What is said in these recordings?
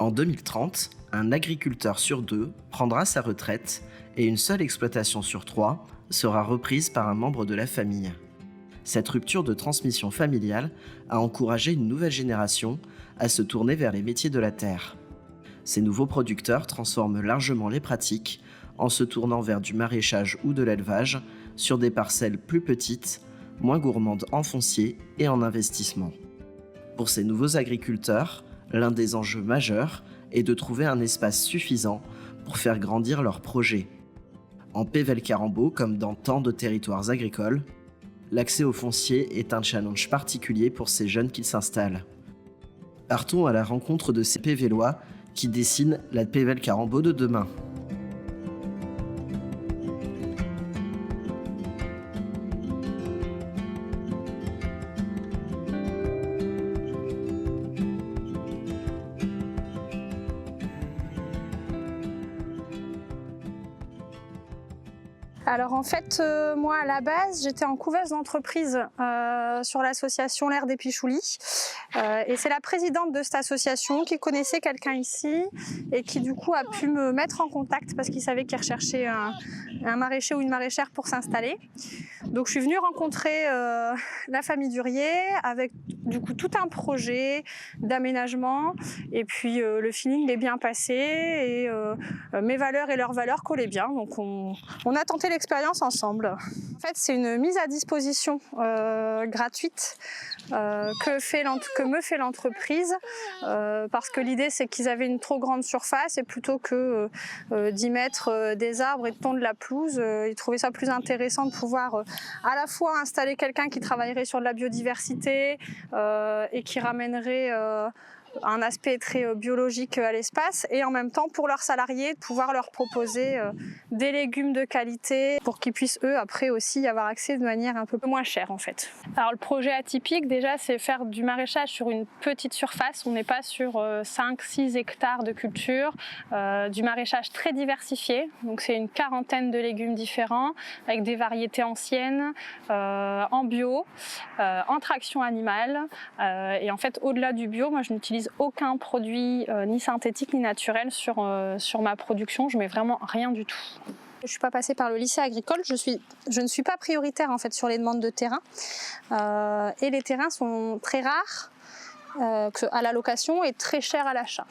En 2030, un agriculteur sur 2 prendra sa retraite et une seule exploitation sur 3 sera reprise par un membre de la famille. Cette rupture de transmission familiale a encouragé une nouvelle génération à se tourner vers les métiers de la terre. Ces nouveaux producteurs transforment largement les pratiques en se tournant vers du maraîchage ou de l'élevage sur des parcelles plus petites, moins gourmandes en foncier et en investissement. Pour ces nouveaux agriculteurs, l'un des enjeux majeurs est de trouver un espace suffisant pour faire grandir leurs projets. En Pévèle-Carambeau, comme dans tant de territoires agricoles, l'accès au foncier est un challenge particulier pour ces jeunes qui s'installent. Partons à la rencontre de ces Pévélois qui dessinent la Pévèle-Carambeau de demain. Alors en fait, moi à la base, j'étais en couveuse d'entreprise sur l'association L'Air des Pichoulis. Et c'est la présidente de cette association qui connaissait quelqu'un ici et qui du coup a pu me mettre en contact parce qu'il savait qu'il recherchait un maraîcher ou une maraîchère pour s'installer. Donc je suis venue rencontrer la famille Durier avec du coup tout un projet d'aménagement et puis le feeling est bien passé et mes valeurs et leurs valeurs collaient bien. Donc on a tenté l'expérience ensemble. En fait, c'est une mise à disposition gratuite que me fait l'entreprise parce que l'idée c'est qu'ils avaient une trop grande surface et plutôt que d'y mettre des arbres et de tondre la pelouse, ils trouvaient ça plus intéressant de pouvoir à la fois installer quelqu'un qui travaillerait sur de la biodiversité et qui ramènerait un aspect très biologique à l'espace et en même temps pour leurs salariés de pouvoir leur proposer des légumes de qualité pour qu'ils puissent eux après aussi avoir accès de manière un peu moins chère en fait. Alors le projet atypique déjà c'est faire du maraîchage sur une petite surface, on n'est pas sur 5-6 hectares de culture, du maraîchage très diversifié, donc c'est une quarantaine de légumes différents avec des variétés anciennes, en bio, en traction animale et en fait au-delà du bio, moi je n'utilise aucun produit ni synthétique ni naturel sur ma production, je mets vraiment rien du tout. Je ne suis pas passée par le lycée agricole, je ne suis pas prioritaire en fait sur les demandes de terrain et les terrains sont très rares à la location et très chers à l'achat.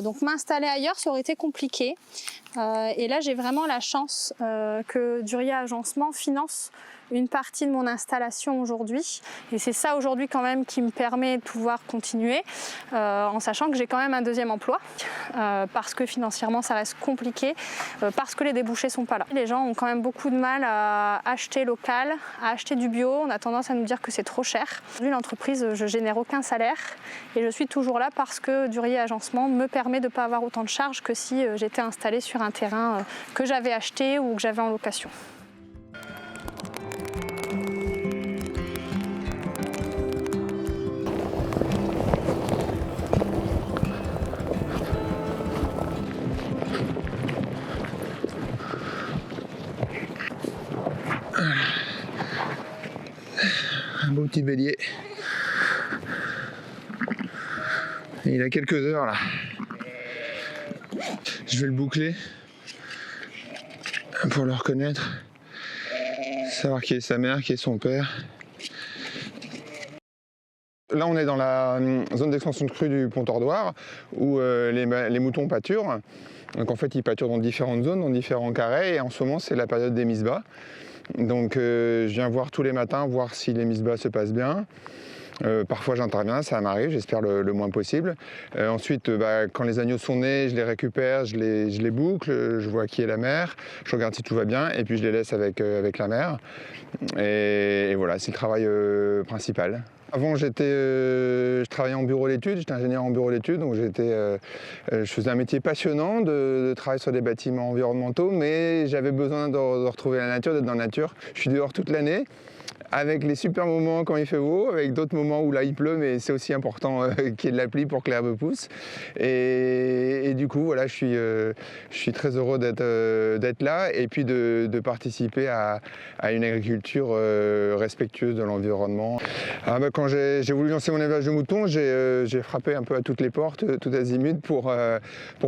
Donc m'installer ailleurs ça aurait été compliqué et là j'ai vraiment la chance que Durier Agencement finance une partie de mon installation aujourd'hui et c'est ça aujourd'hui quand même qui me permet de pouvoir continuer en sachant que j'ai quand même un deuxième emploi parce que financièrement ça reste compliqué parce que les débouchés sont pas là. Les gens ont quand même beaucoup de mal à acheter local, à acheter du bio, on a tendance à nous dire que c'est trop cher. Aujourd'hui l'entreprise je génère aucun salaire et je suis toujours là parce que Durier Agencement me permet de ne pas avoir autant de charges que si j'étais installée sur un terrain que j'avais acheté ou que j'avais en location. Un beau petit bélier. Il a quelques heures là. Je vais le boucler pour le reconnaître, savoir qui est sa mère, qui est son père. Là on est dans la zone d'extension de crue du Pont-Tordoire où les moutons pâturent. Donc en fait ils pâturent dans différentes zones, dans différents carrés et en ce moment c'est la période des mises-bas. Donc je viens voir tous les matins, voir si les mises-bas se passent bien. Parfois j'interviens, ça m'arrive, j'espère le moins possible. Ensuite, quand les agneaux sont nés, je les récupère, je les boucle, je vois qui est la mère, je regarde si tout va bien et puis je les laisse avec la mère. Et voilà, c'est le travail principal. Avant, je travaillais en bureau d'études, j'étais ingénieur en bureau d'études, donc je faisais un métier passionnant de travailler sur des bâtiments environnementaux, mais j'avais besoin de retrouver la nature, d'être dans la nature. Je suis dehors toute l'année, avec les super moments quand il fait beau, avec d'autres moments où là il pleut, mais c'est aussi important qu'il y ait de la pluie pour que l'herbe pousse. Et du coup, voilà, je suis très heureux d'être là et puis de participer à une agriculture respectueuse de l'environnement. Quand quand j'ai voulu lancer mon élevage de moutons, j'ai frappé un peu à toutes les portes, tout azimut, pour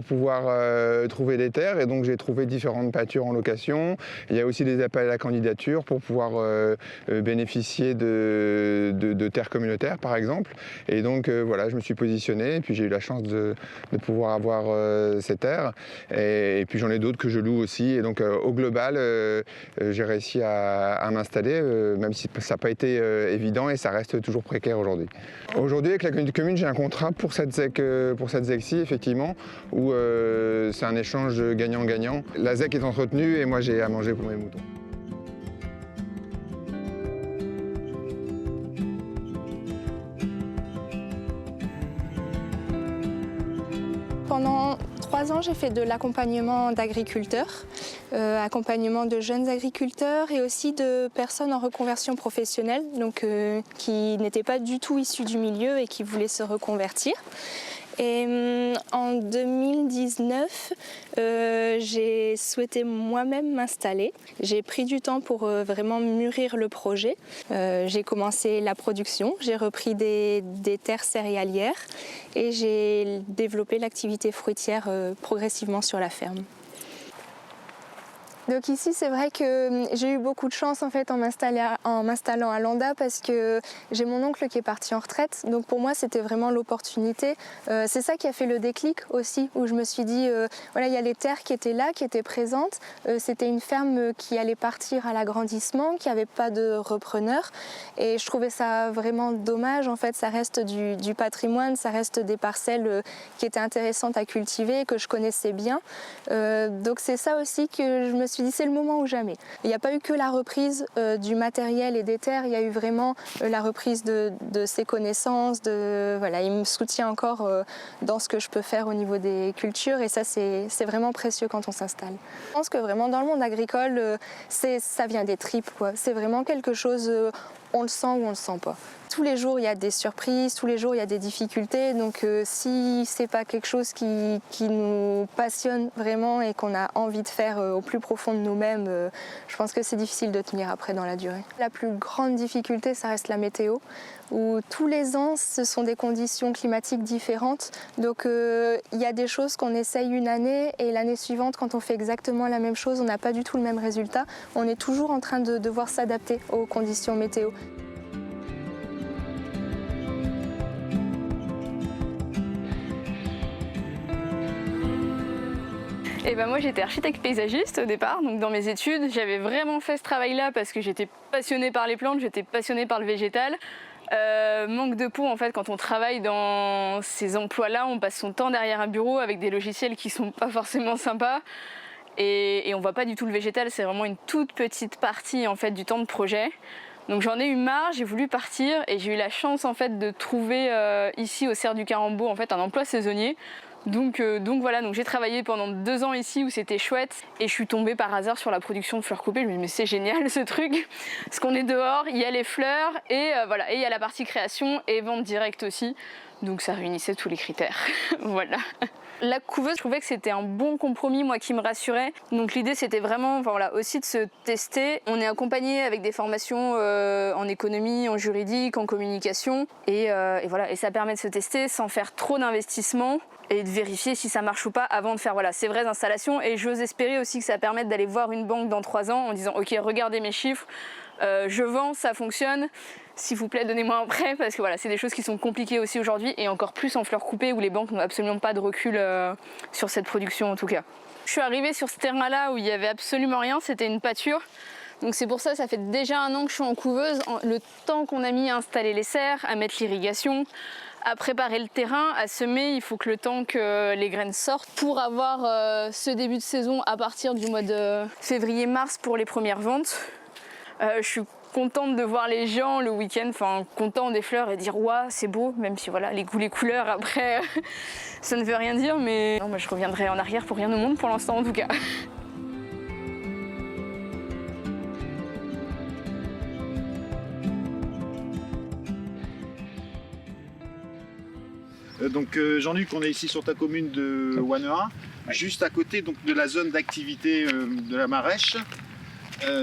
pouvoir trouver des terres. Et donc j'ai trouvé différentes pâtures en location. Il y a aussi des appels à la candidature pour pouvoir bénéficier de terres communautaires, par exemple. Et donc voilà, je me suis positionné et puis j'ai eu la chance de pouvoir avoir ces terres. Et puis j'en ai d'autres que je loue aussi. Et donc au global, j'ai réussi à m'installer, même si ça n'a pas été évident et ça reste toujours précaire aujourd'hui. Aujourd'hui, avec la communauté commune, j'ai un contrat pour cette ZEC-ci, effectivement, où c'est un échange gagnant-gagnant. La ZEC est entretenue et moi j'ai à manger pour mes moutons. Pendant 3 ans, j'ai fait de l'accompagnement d'agriculteurs, accompagnement de jeunes agriculteurs et aussi de personnes en reconversion professionnelle, donc qui n'étaient pas du tout issues du milieu et qui voulaient se reconvertir. Et en 2019, j'ai souhaité moi-même m'installer. J'ai pris du temps pour vraiment mûrir le projet. J'ai commencé la production, j'ai repris des terres céréalières et j'ai développé l'activité fruitière progressivement sur la ferme. Donc ici, c'est vrai que j'ai eu beaucoup de chance en fait en m'installant à Landa parce que j'ai mon oncle qui est parti en retraite. Donc pour moi, c'était vraiment l'opportunité. C'est ça qui a fait le déclic aussi, où je me suis dit, voilà, il y a les terres qui étaient là, qui étaient présentes. C'était une ferme qui allait partir à l'agrandissement, qui n'avait pas de repreneur. Et je trouvais ça vraiment dommage. En fait, ça reste du patrimoine, ça reste des parcelles qui étaient intéressantes à cultiver, que je connaissais bien. Donc c'est ça aussi que je me suis dit, c'est le moment ou jamais. Il n'y a pas eu que la reprise du matériel et des terres, il y a eu vraiment la reprise de ses connaissances. Voilà, il me soutient encore dans ce que je peux faire au niveau des cultures et ça, c'est vraiment précieux quand on s'installe. Je pense que vraiment dans le monde agricole, ça vient des tripes, quoi. C'est vraiment quelque chose, on le sent ou on le sent pas. Tous les jours, il y a des surprises, tous les jours, il y a des difficultés. Donc si c'est pas quelque chose qui nous passionne vraiment et qu'on a envie de faire au plus profond de nous-mêmes, je pense que c'est difficile de tenir après dans la durée. La plus grande difficulté, ça reste la météo, où tous les ans, ce sont des conditions climatiques différentes. Donc il y a des choses qu'on essaye une année et l'année suivante, quand on fait exactement la même chose, on n'a pas du tout le même résultat. On est toujours en train de devoir s'adapter aux conditions météo. Et ben moi j'étais architecte paysagiste au départ, donc dans mes études j'avais vraiment fait ce travail-là parce que j'étais passionnée par les plantes, j'étais passionnée par le végétal. Manque de peau en fait quand on travaille dans ces emplois-là, on passe son temps derrière un bureau avec des logiciels qui sont pas forcément sympas et on voit pas du tout le végétal, c'est vraiment une toute petite partie en fait du temps de projet. Donc j'en ai eu marre, j'ai voulu partir et j'ai eu la chance en fait de trouver ici au Cerf du Carambeau en fait un emploi saisonnier. Donc voilà, donc j'ai travaillé pendant 2 ans ici où c'était chouette et je suis tombée par hasard sur la production de fleurs coupées. Je me suis dit mais c'est génial ce truc, parce qu'on est dehors, il y a les fleurs et voilà, et il y a la partie création et vente directe aussi. Donc ça réunissait tous les critères, voilà. La couveuse, je trouvais que c'était un bon compromis, moi qui me rassurait. Donc l'idée c'était vraiment voilà, aussi de se tester. On est accompagné avec des formations en économie, en juridique, en communication. Et voilà, et ça permet de se tester sans faire trop d'investissement et de vérifier si ça marche ou pas avant de faire voilà, ces vraies installations. Et j'ose espérer aussi que ça permette d'aller voir une banque dans 3 ans en disant ok, regardez mes chiffres, je vends, ça fonctionne. S'il vous plaît, donnez-moi un prêt parce que voilà, c'est des choses qui sont compliquées aussi aujourd'hui et encore plus en fleurs coupées où les banques n'ont absolument pas de recul sur cette production en tout cas. Je suis arrivée sur ce terrain-là où il n'y avait absolument rien, c'était une pâture. Donc c'est pour ça, ça fait déjà 1 an que je suis en couveuse. Le temps qu'on a mis à installer les serres, à mettre l'irrigation, à préparer le terrain, à semer, il faut que le temps que les graines sortent pour avoir ce début de saison à partir du mois de février-mars pour les premières ventes. Je suis contente de voir les gens le week-end, enfin contents des fleurs et dire ouah c'est beau, même si voilà les goûts, les couleurs après ça ne veut rien dire, mais non, moi, je reviendrai en arrière pour rien au monde pour l'instant en tout cas. Donc Jean-Luc, on est ici sur ta commune de Ouanea, juste à côté donc, de la zone d'activité de la Marèche.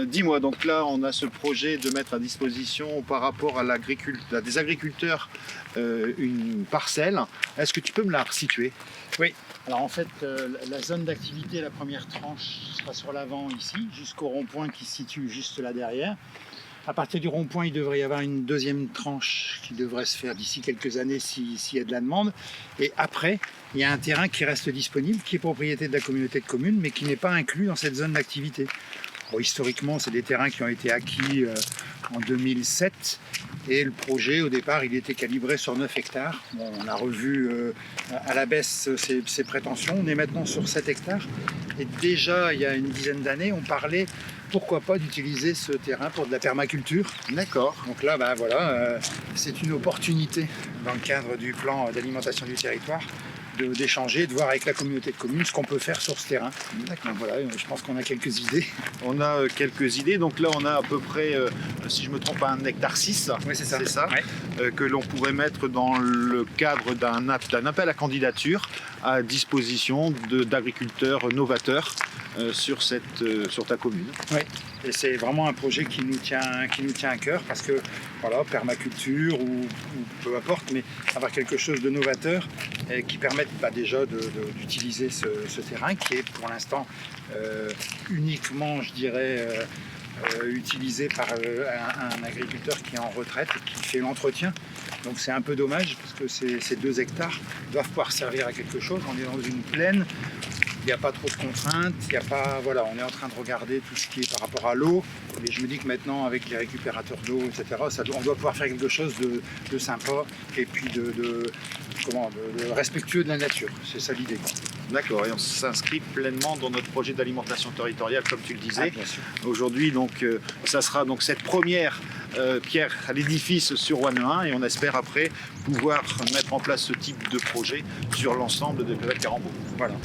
Dis-moi, donc là, on a ce projet de mettre à disposition par rapport à des agriculteurs une parcelle. Est-ce que tu peux me la resituer? Oui, alors en fait, la zone d'activité, la première tranche sera sur l'avant ici, jusqu'au rond-point qui se situe juste là derrière. À partir du rond-point, il devrait y avoir une deuxième tranche qui devrait se faire d'ici quelques années s'il y a de la demande. Et après, il y a un terrain qui reste disponible, qui est propriété de la communauté de communes, mais qui n'est pas inclus dans cette zone d'activité. Bon, historiquement, c'est des terrains qui ont été acquis en 2007. Et le projet, au départ, il était calibré sur 9 hectares. Bon, on a revu à la baisse ses prétentions. On est maintenant sur 7 hectares. Et déjà, il y a une dizaine d'années, on parlait, pourquoi pas, d'utiliser ce terrain pour de la permaculture. D'accord. Donc là, ben voilà, c'est une opportunité dans le cadre du plan d'alimentation du territoire d'échanger, de voir avec la communauté de communes ce qu'on peut faire sur ce terrain. Donc voilà, je pense qu'on a quelques idées. On a quelques idées. Donc là, on a à peu près, si je ne me trompe pas, 1,6 hectare. Oui, c'est ça. C'est ça, ouais. Que l'on pourrait mettre dans le cadre d'un appel à candidature à disposition d'agriculteurs novateurs sur ta commune. Oui, et c'est vraiment un projet qui nous tient à cœur parce que, voilà, permaculture ou peu importe, mais avoir quelque chose de novateur qui permette déjà d'utiliser ce terrain qui est pour l'instant uniquement, je dirais, utilisé par un agriculteur qui est en retraite et qui fait l'entretien. Donc c'est un peu dommage parce que ces 2 hectares doivent pouvoir servir à quelque chose. On est dans une plaine. Il n'y a pas trop de contraintes, il y a pas, voilà, on est en train de regarder tout ce qui est par rapport à l'eau. Et je me dis que maintenant, avec les récupérateurs d'eau, etc., on doit pouvoir faire quelque chose de sympa et puis de respectueux de la nature. C'est ça l'idée. D'accord, et on s'inscrit pleinement dans notre projet d'alimentation territoriale, comme tu le disais. Ah, bien sûr. Aujourd'hui, donc, ça sera donc cette première pierre à l'édifice sur Ouanein, et on espère après pouvoir mettre en place ce type de projet sur l'ensemble de Pével-Carambeau. Voilà.